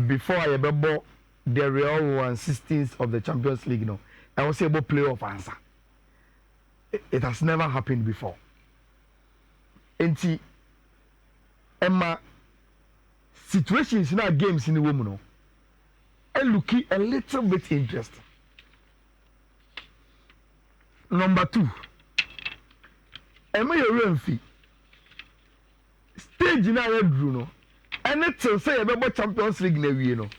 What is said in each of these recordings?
before I ever bought the Real 1/16 of the Champions League, I was able to play off answer. It has never happened before. And Emma situations in our games in the woman and looking a little bit interesting. Number 2, Emma Renfi stage in our Bruno, and let's say about Champions League never.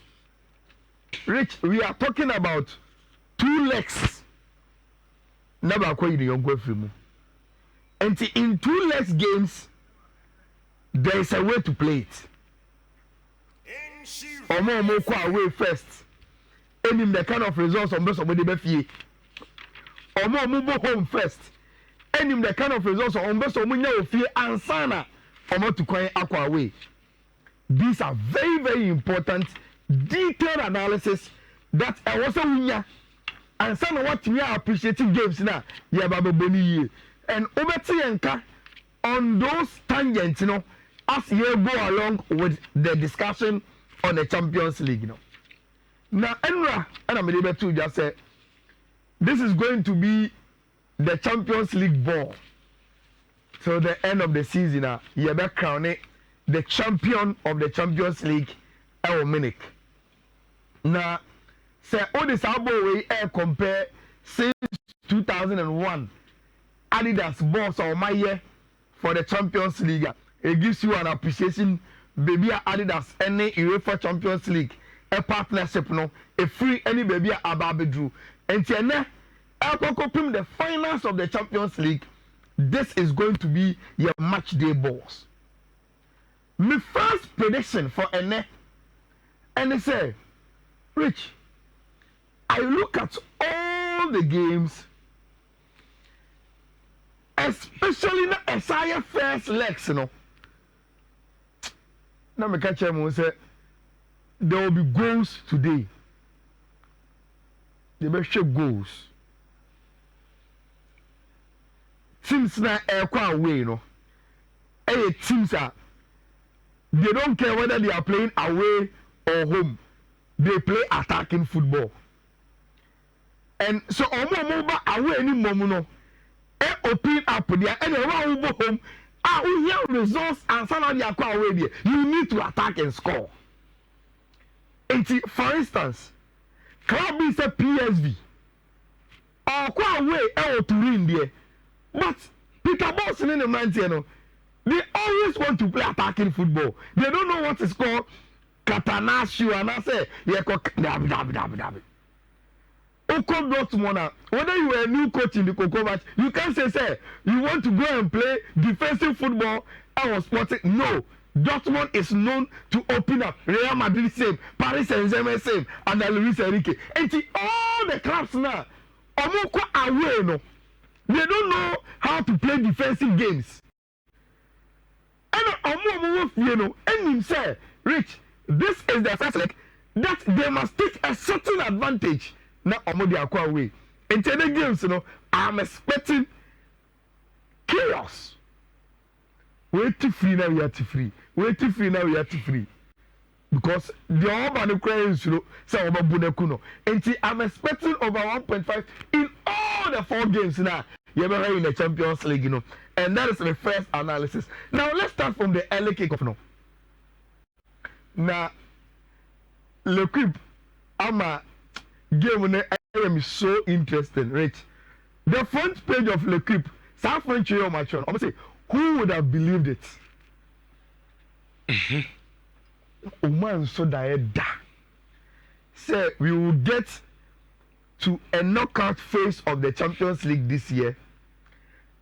Rich, we are talking about 2 legs. Never quite the young film. And in 2 legs games, there is a way to play it. Omo away first. Any the kind of results on best of the BFA. Omo home first. Any the kind of results on best of Munya and Sana. Omo to coin aqua away. These are very, very important, detailed analysis that I was a and some of what we are appreciating games now. Yeah, Baba Boni. And Obeti Enka on those tangents, as you go along with the discussion on the Champions League, Now, Enra, and I'm able to just say, this is going to be the Champions League ball till the end of the season. You better crown it the champion of the Champions League, El Minik. Now, say all this way compare since 2001 Adidas balls on my year for the Champions League. It gives you an appreciation, baby Adidas any UEFA Champions League a partnership a free any baby Ababedru and tiene Elko the finals of the Champions League. This is going to be your match day balls. My first prediction for Ene and they say, Rich, I look at all the games, especially the Isaiah first legs, Now me catch him and say there will be goals today. They will show goals. Teams na away, teams are they don't care whether they are playing away or home. They play attacking football. And so omo away any momo open up there and around home. We hear results and somebody are away there. You need to attack and score. And for instance, club is a PSV. Or away to win there. But Peter Boss in the man, they always want to play attacking football. They don't know what is called Catanaccio, and I say, yeah, Dabi. Whether you are a new coach in the Coco match, you can't say, you want to go and play defensive football. I was sporting. No. Dortmund is known to open up. Real Madrid same, Paris Saint-Germain same, and Luis Enrique. And all the clubs now, away, no. They don't know how to play defensive games. And him say, Rich, this is the first leg that they must take a certain advantage. Now, away. In the games, I'm expecting chaos. Wait to free now, we are to free. Wait to free now, we are to free. Because the urban cranes, say over Bunekuno. And I'm expecting over 1.5 in all the 4 games now. You're in the Champions League, And that is the first analysis. Now let's start from the early kickoff now. Now, L'Equipe, ama game is so interesting, Rich. The front page of L'Equipe, South French match on. I'm say, who would have believed it? Oman so da. Say we will get to a knockout phase of the Champions League this year.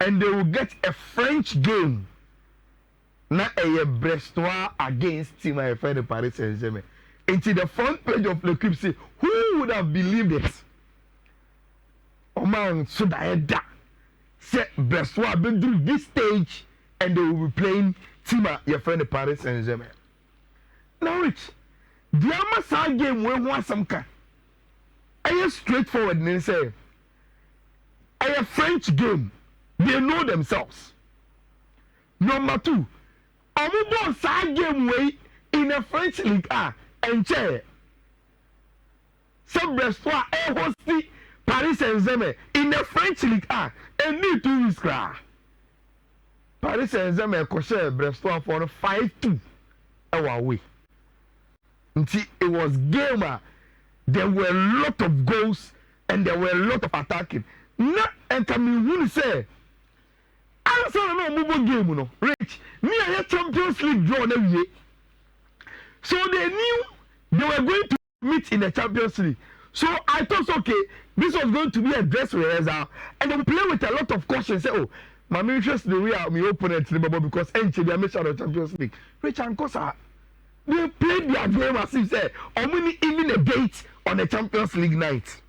And they will get a French game. Not a Brestois against Team IFN Paris Saint-Germain. Into the front page of L'Equipe say, who would have believed it? Oman so da. Say Brestois been through this stage and they will be playing Team IFN Paris Saint-Germain. Now Rich, the Amasa game we want some kind. I straightforward and say a French game. They know themselves. Number 2, Omubo side game way in a French league enche some Brestois hosti Paris Saint-Germain in the French League A and need 2 weeks cra Paris Saint-Germain ko share Brestois for 5-2 away. It was game. There were a lot of goals and there were a lot of attacking. Na and Cameroon say answer no mobile game no. Rich, me a Champions League draw na wie. So they knew they were going to meet in the Champions League. So I thought okay, this was going to be a dress rehearsal and they play with a lot of caution. Say, oh, my interest the way my opponent because NCB I made sure the Champions League. Rich and Kosa, they played their game as if say, even a date on the Champions League night.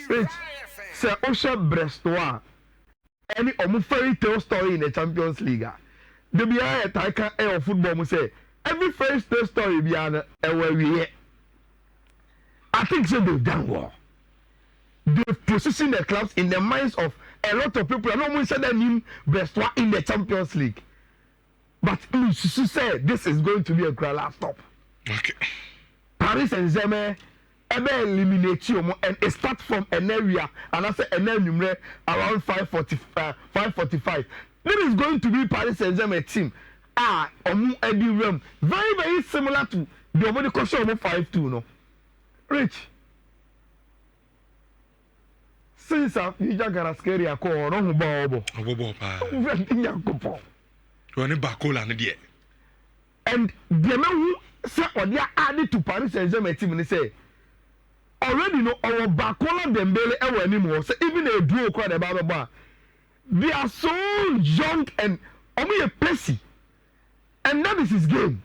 Rich, say Osha Brestois, any fairy tale story in the Champions League. The behind a Taika air football must say every fairy tale story behind where we. I think so they've done well. They've positioned the clubs in the minds of a lot of people. I don't want to say that name Brestois in the Champions League. But Susu said this is going to be a grand last stop. Okay. Paris Saint-Germain eliminate you and it start from an area and I say an area around 5:45. This is going to be Paris Saint-Germain team. Very, very similar to the Omoni Kosho 5-2 no. Rich. Since you just got a scary call, no bobo. And the man who said what they added to Paris Saint-Germain team and say already know our Bakola Dembele ever anymore. So even a duo crowd about bar. They are so young and only a pessy. And that is his game.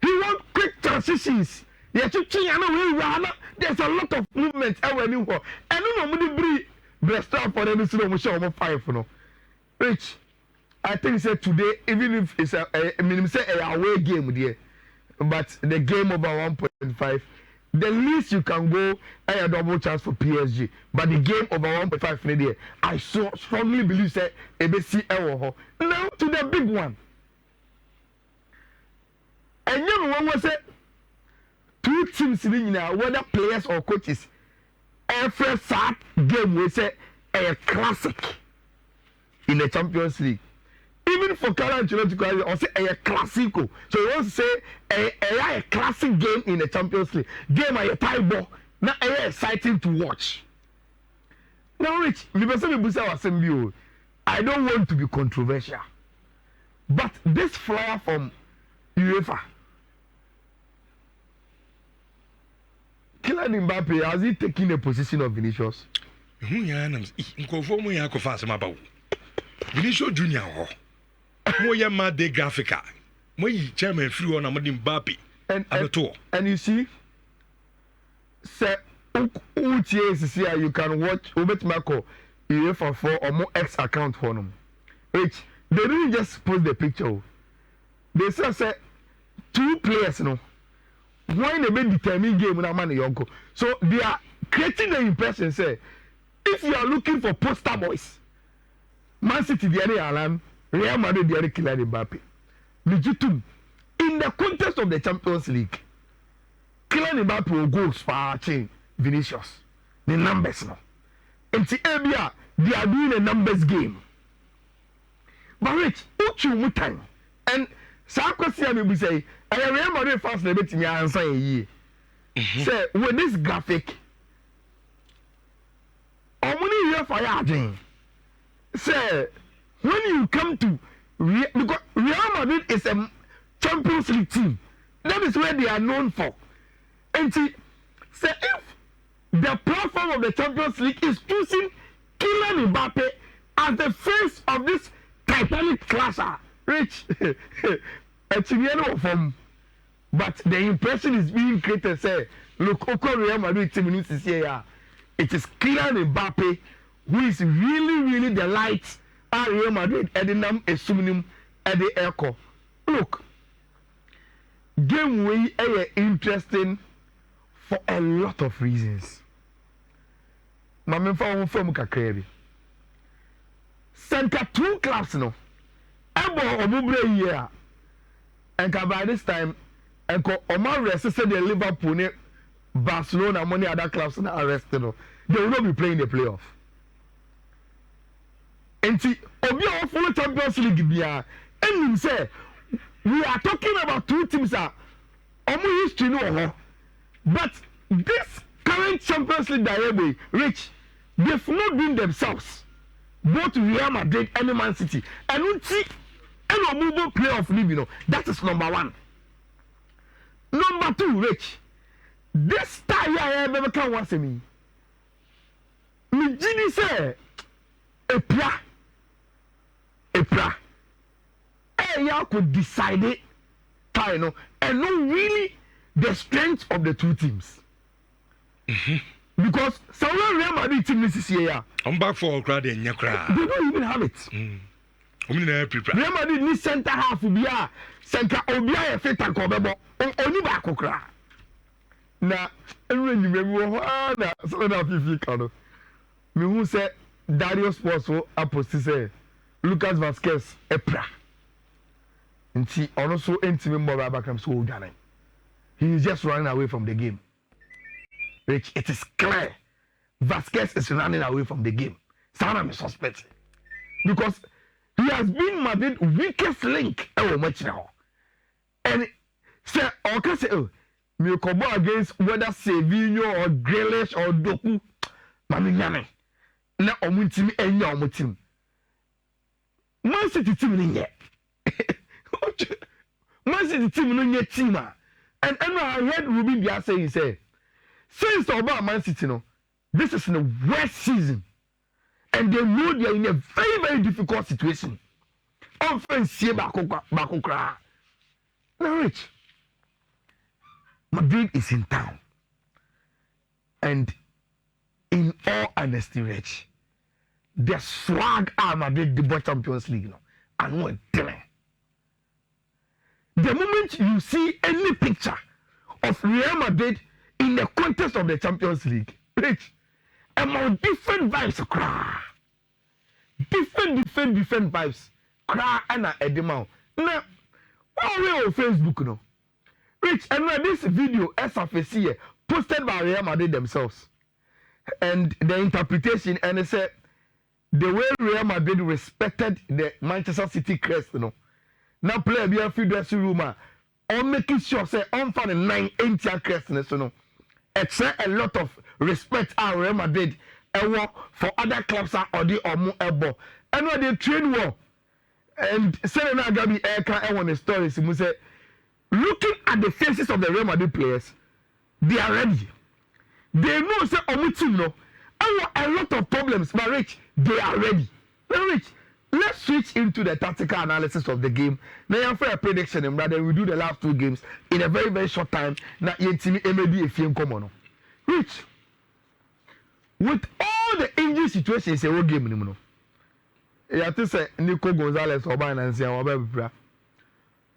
He wants quick transitions. There's a lot of movement ever anymore. And no money bring Brestois for them to show 5 no. Rich, I think say today, even if it's a away game there, but the game over 1.5, the least you can go a double chance for PSG. But the game over 1.5 there, I so strongly believe say ABC ever. Now to the big one. And you know what say 2 teams in whether players or coaches, every sad game we say a classic in the Champions League. Even for Carlo Ancelotti, I say a classico. So you want to say a classic game in the Champions League. Game a tie ball, now exciting to watch. Now, Rich, I don't want to be controversial, but this flyer from UEFA. Kylian Mbappe, has he taken a position of Vinicius? Vinicius Junior. Moya Made Graphica. Moy chairman free on Amadi Mbappe. And you see, say, you can watch Ubet Marco UEFA for or more X account for them. Which they didn't just post the picture. They say 2 players, no. Why they be determined game with a man yonko. So they are creating the impression say if you are looking for poster boys, Man City the other Ayala, Real Madrid the other Kylian Mbappe. Legitimate in the context of the Champions League, Kylian Mbappe will go far chain Vinicius. The numbers now. And the area they are doing a numbers game. But Rich, uchu time and Sarkozy me say I Real Madrid fans na betimi answer ye. Say with this graphic omuni here for ya. Say when you come to because Real Madrid is a Champions League team. That is where they are known for. And see, say if the platform of the Champions League is choosing Kylian Mbappe as the face of this Titanic clasher, Rich, but the impression is being created. Say, look, Real Madrid team needs to say, it is Kylian Mbappe who is really the light at Real Madrid. Edinam Esumnum at the Echo. Look, game way interesting for a lot of reasons. Mama found from Kakari. Center 2 clubs no. Ebo obubre here. And by this time, and Omar arrested the Liverpool, Barcelona, many other clubs and arrested. They will not be playing the playoff. And see, Obi are full Champions League bia. And him say, we are talking about two teams that Omo history no. But this current Champions League that Rich, they've not been themselves. Both Real Madrid and Man City. And we see any move playoff league, you know, that is number one. Number two, Rich. This time I ever can once me. Me Gini say Epra. You could decide it, you know, and know really the strength of the two teams. Because some Real Madrid team this year, I'm back for a crowd in your crowd. They don't even have it. Real Madrid need center half Ubia, center Obia, fit and Kobebo, only back okra. Now, and when you remember, so now Fiifi-Manfred, me who said Dario Sports apostle say Lucas Vasquez Epra. And see, also intimate more back so done. He is just running away from the game. Which it is clear. Vasquez is running away from the game. Sana me suspect. Because he has been Madrid's weakest link much now. And say, okay, say, me come against whether Sevilla or Grealish or Doku. Mami nyame. Na omu team enya omu team. Man City team ni nye. Man City team no nye team a. And I heard Ruben Bia say, he said, since about Man City no, this is the worst season. And they know they are in a very, very difficult situation. Offense bakokra. Now Rich, Madrid is in town. And in all honesty, Rich, the swag are Madrid the Champions League no. And what the moment you see any picture of Real Madrid in the context of the Champions League, Rich, among different vibes cry. Different vibes cry and edema. Now, what are we on Facebook no? Rich, and this video SFC posted by Real Madrid themselves. And the interpretation, and they said the way Real Madrid respected the Manchester City crest, you know. Now play be a few dressing room, or making sure say on for the 9-8 crest, you know. It's a lot of respect our Real Madrid for other clubs or the or elbow. And when they train well, and saying now Gabi Eka and one the stories, we say looking at the faces of the Real Madrid players, they are ready. They know say team no, a lot of problems, but Rich, they are ready. Now Rich, let's switch into the tactical analysis of the game. Now for a prediction, and rather we do the last two games in a very, very short time. Now you team maybe a few come on. Rich, with all the injury situations in the game, you know, you have to say Nico Gonzalez or Binance or whatever.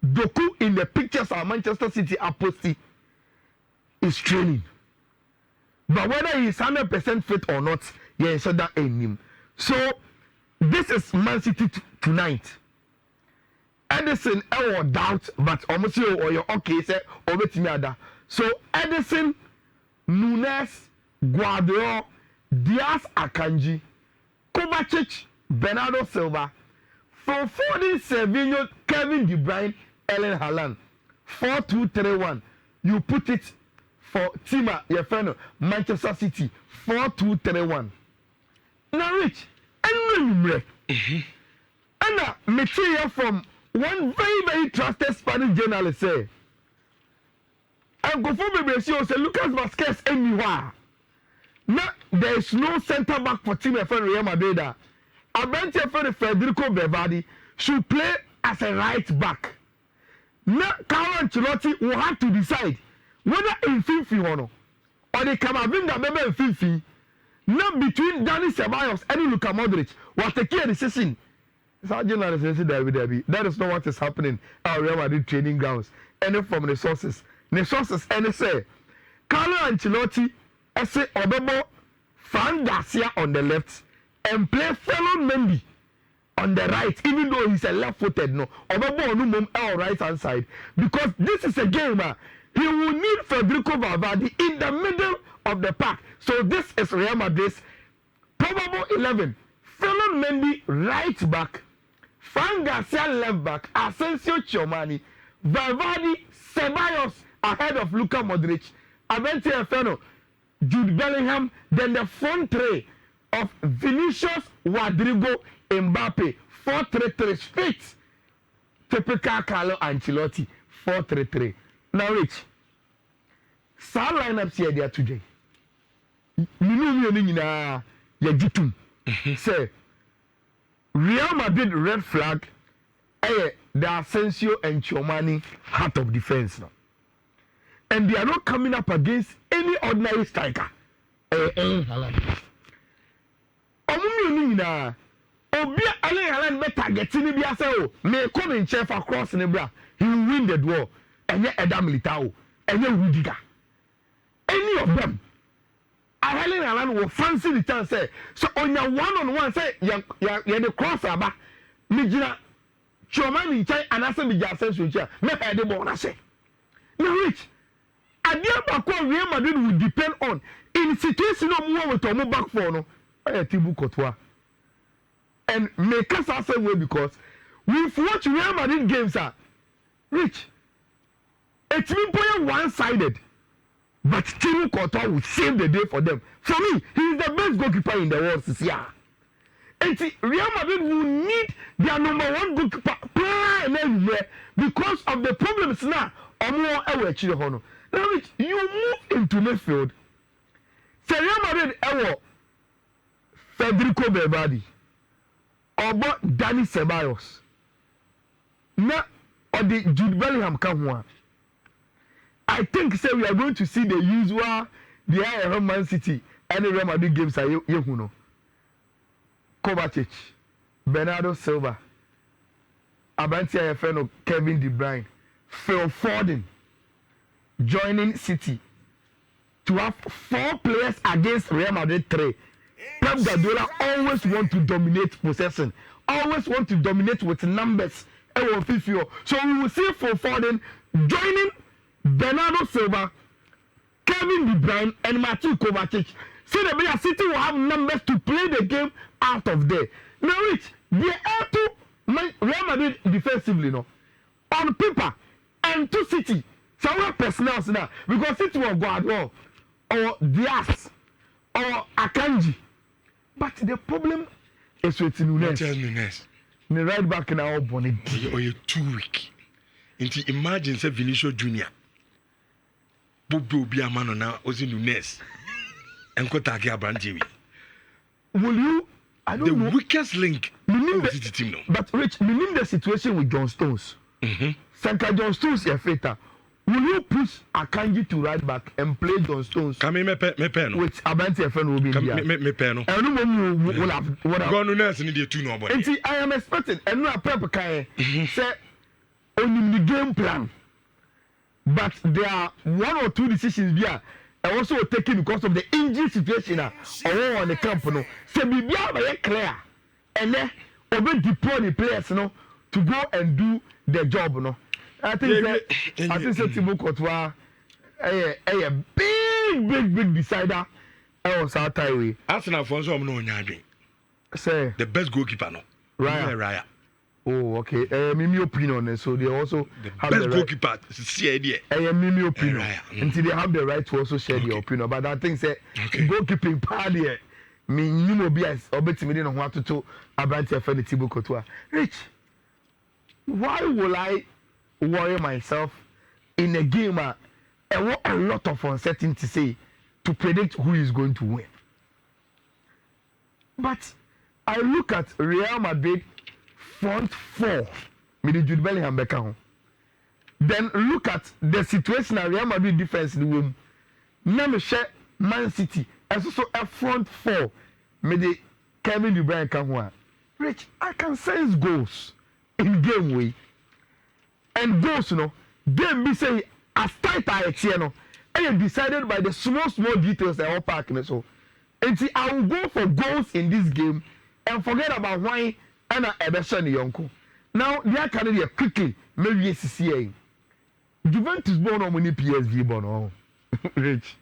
Doku in the pictures of Manchester City apostle is training. But whether he is 100% fit or not, he ensure that in him. So this is Man City tonight. Edison, I will doubt, but almost you or your okay, say over to me other. So Edison, Nunes, Guardiola, Diaz Akanji, Kovacic, Bernardo Silva, for Foden, Savinho, Kevin De Bruyne, Erling Haaland, 4-2-3-1. You put it for Tima, your friend, Manchester City, 4-2-3-1. Now, Rich, and material from one very, very trusted Spanish journalist say, and go for me, say Lucas Vasquez anywhere. Now, there is no center back for Team FN Real Madrid. Abenti FN Federico Bevadi should play as a right back. Now, Carlo Ancelotti will have to decide whether in Fiifi or the Camavinga member in Fiifi, not between Dani Ceballos and Luka Modric, was the key decision. That is not what is happening at Real Madrid training grounds. And from the sources, and say, Carlo Ancelotti, say Obebo, Fran Garcia on the left, and play fellow Mendy on the right, even though he's a left-footed, no, or right hand side, because this is a game. He will need Federico Valverde in the middle of the pack. So this is Real Madrid's probable 11. Ferland Mendy right back, Fran Garcia left back, Asensio Tchouameni, Valverde, Ceballos ahead of Luka Modric, Aventi Efeno, Jude Bellingham, then the front three of Vinicius, Rodrigo, Mbappe, 4-3-3 straight. Typical Carlo Ancelotti, 4-3-3. Now, Rich, some lineups here they are today. You know, say Real Madrid red flag, the Asensio and Tchouameni heart of defense now. And they are not coming up against any ordinary striker. Obia Ayala be targeting bi ase o me come in chef across ne bra he will win the duel enye Eda Militao enye Rudiger any of them Ayala will fancy the chance say so onya one-on-one say ya the cross aba me gina Tchouameni nchai anase me ja sense nchai me head the ball na say now Rich adia bakọ Real Madrid will depend on in situation of more with omo back for no Thibaut Courtois. And make us the same way because we've watched Real Madrid games Rich. It's been one-sided, but Thibaut Courtois will save the day for them. For me, he is the best goalkeeper in the world this year. And Real Madrid will need their number one goalkeeper because of the problems now. Now, Rich, you move into midfield. Say Real Madrid Federico Valverde. Obo Dani Ceballos na odi Jude Bellingham ka ho I think say we are going to see the usual the Man City and the Real Madrid games are yehu no Kovacic, Bernardo Silva, Abanti Ayefeno, Kevin De Bruyne, Phil Foden joining City to have 4 players against Real Madrid 3. Pep Guardiola always want to dominate possession, always want to dominate with numbers. So we will see Phil Foden joining Bernardo Silva, Kevin De Bruyne, and Matthew Kovacic. So the City will have numbers to play the game out of there. Now, Rich, they are to Real Madrid defensively, no, on paper, and to City. So we have personnel now because City will go out or Diaz or Akanji. But the problem is with Nunes. The right back in our bonnet. Or you're too weak. Imagine say Vinicius Junior. Bobo be a man now, Ozi Nunes. And Kotake Abrantewi. Will you? I don't know. The weakest link. The team, no. But Rich, we need the situation with John Stones. Sanka John Stones, your feta. Will you push Akanji to right back and play John Stones? Come in, me pen. Which Abanti friend will be here. Me pen. I don't know will have. Go no nurse need you two no boy. And I am expecting and no Pep Kai say on the game plan. But there are 1 or 2 decisions here. I also taken because of the injury situation on the camp. No, say be very clear, and then over deploy the players, no, to go and do the job, no. I think Thibaut Courtois a big decider. I was out way. Arsenal for some no nyadwen. Say the best goalkeeper no. Raya. Oh, okay. Mimi opinion. So they also the have best the goalkeeper. See there. Mimi opinion. Until they have the right to also share their opinion. But I think say goalkeeping part here. Me you be as obetimi dey no ho atoto Abrantewi for the Thibaut Courtois. Rich, why will I worry myself in a game I want a lot of uncertainty say to predict who is going to win? But I look at Real Madrid front 4, Jude Bellingham Beckham. Then look at the situation at Real Madrid defense in the room. Now me share Man City and also a front 4, Kevin De Bruyne come. Rich, I can sense goals in game way. And goals, you know, game be say as tight as you know, and decided by the small details that are packing. So, and see, I will go for goals in this game and forget about why ana ebesha ne yonko now the aka no dey quickly mewie sisi Juventus born on money PSV born on rich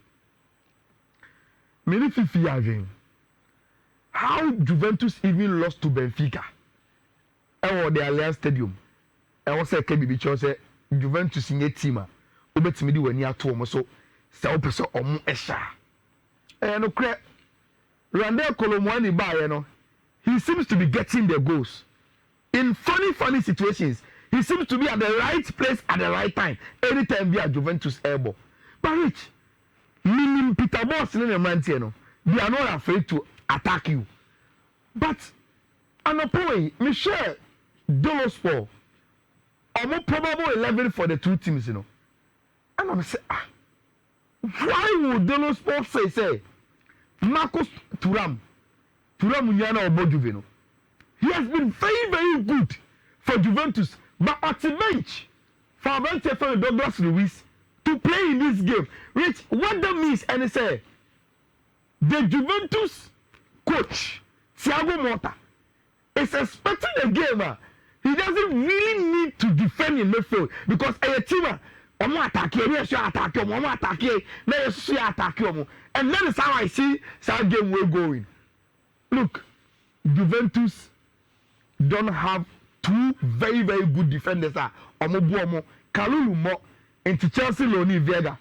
many Fifi again how Juventus even lost to Benfica the Allianz Stadium was say kebi cho say Juventus nye team a obetimi di wani ato omo so se opese omo ehya no kre Randall Colomwani ba no he seems to be getting the goals in funny situations. He seems to be at the right place at the right time anytime we are Juventus airball but rich meaning Peter Boss in the man no they are not afraid to attack you but Anopoe Michel Dolospor almost probable 11 for the two teams, and I'm saying, why would Dolospor say Marcus Thuram Nyana Obojuve? He has been very good for Juventus, but at the bench for Avante and Douglas Luiz to play in this game. Rich, what that means, and say the Juventus coach Thiago Motta is expecting a game. He doesn't really need to defend in midfield because a team omo attack you, attack you, omo attack you, attack you, and that is how I see that game we're going. Look, Juventus don't have two very good defenders. Omo Kalulu Mo into Chelsea Loni Vega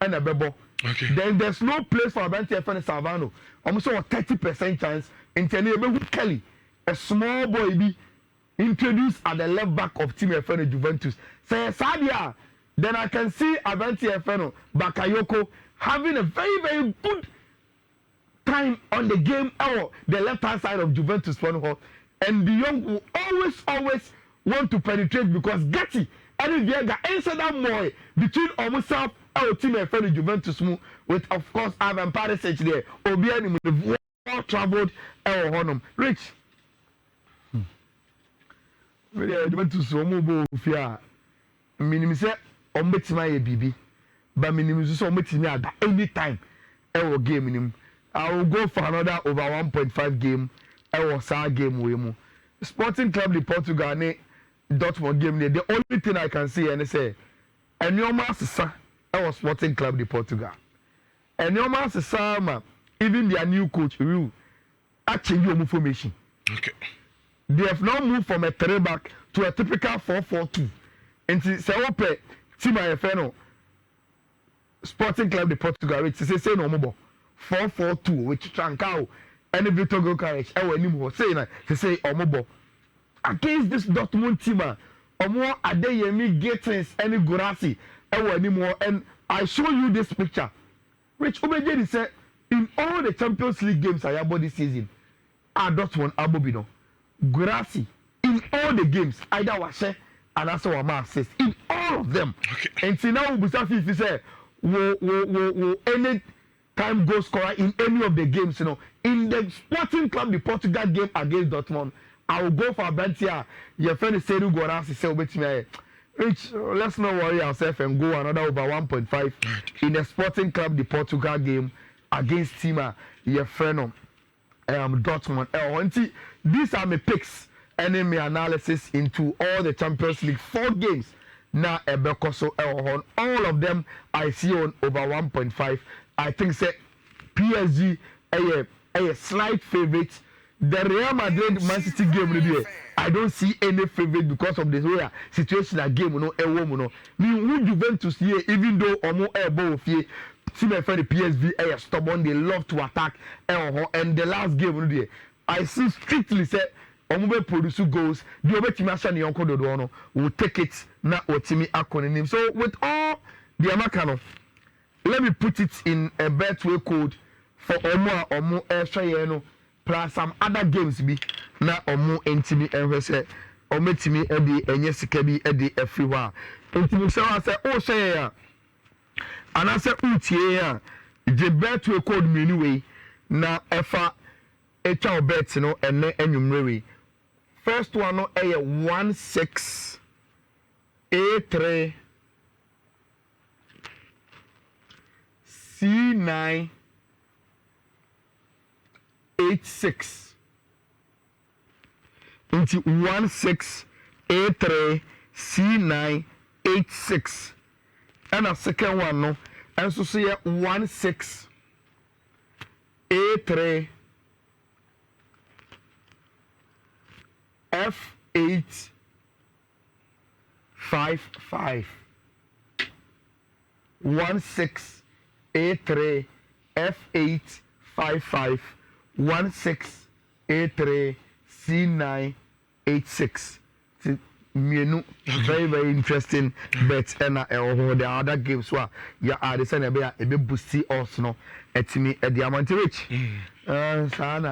and a Bebo. Okay. Then there's no place for Abante and Savano. Almost a 30% chance in Tenebe Kelly, a small boy be introduced at the left back of Team FN Juventus. Say Sadia, then I can see Avanti FN Bakayoko having a very good time on the game or the left hand side of Juventus front, and the young will always want to penetrate because Gatti and Viega answer that more between himself and Team FN Juventus with of course Ivan Perisic there Obiani with well traveled Honum Rich. Juventus omo fia minimum say ombetima ye bibi but minimum so ombetima ada anytime e game nim I will go for another over 1.5 game e sa game we mu Sporting Club de Portugal ne Dortmund game ne the only thing I can see and say enyoma sesa e Sporting Club de Portugal enyoma sesa ma even their new coach will change your formation. Okay. They have now moved from a 3-back to a typical 4-4-2. And say open team IFN Sporting Club de Portugal which say no more 4-4-2 which Trancao and Vitor Gokares anymore say say omobo against this Dortmund team omo Adeyemi Gatens and Gurasi anymore and I show you this picture which Obeje said in all the Champions League games I have this season Dortmund Abobino Gurasi in all the games either Washe and also Wama assist in all of them. Okay. And see now Busafi say will any time goal scorer in any of the games, in the Sporting Club the Portugal game against Dortmund, I will go for Abantia. Your friend is saying Gurasi say with me. Rich, let's not worry ourselves and go another over 1.5 in the Sporting Club the Portugal game against Tima. Your friend Dortmund. These are my picks and my analysis into all the Champions League 4 games. Now Ebekoso on all of them I see on over 1.5. I think say PSG a slight favorite. The Real Madrid Man City game I don't see any favorite because of the way situation that game Me Juventus here even though omo ebo fie see my friend the PSV stubborn they love to attack and the last game I see strictly say omo produce goals the obetimi asha ne yonko dodo no will take it na otimi akoninim. So with all the amakano, let me put it in a Betway code for omo ehwe no plus some other games bi na omo entimi ehwe se ometimi edi enye sika bi edi everywhere entimi se wa se o share ya anase utie ya je Betway code me anyway na efa echa bet no ene enwumrewe. First one no 16 A3 C9 86. Into 16A3C986. And a second one no. And so say 16A3 F855. 16A3 F855 16A3 C986. Very, very interesting bets and the other games were yeah are the same a bit boosty also no at me at the amount rich.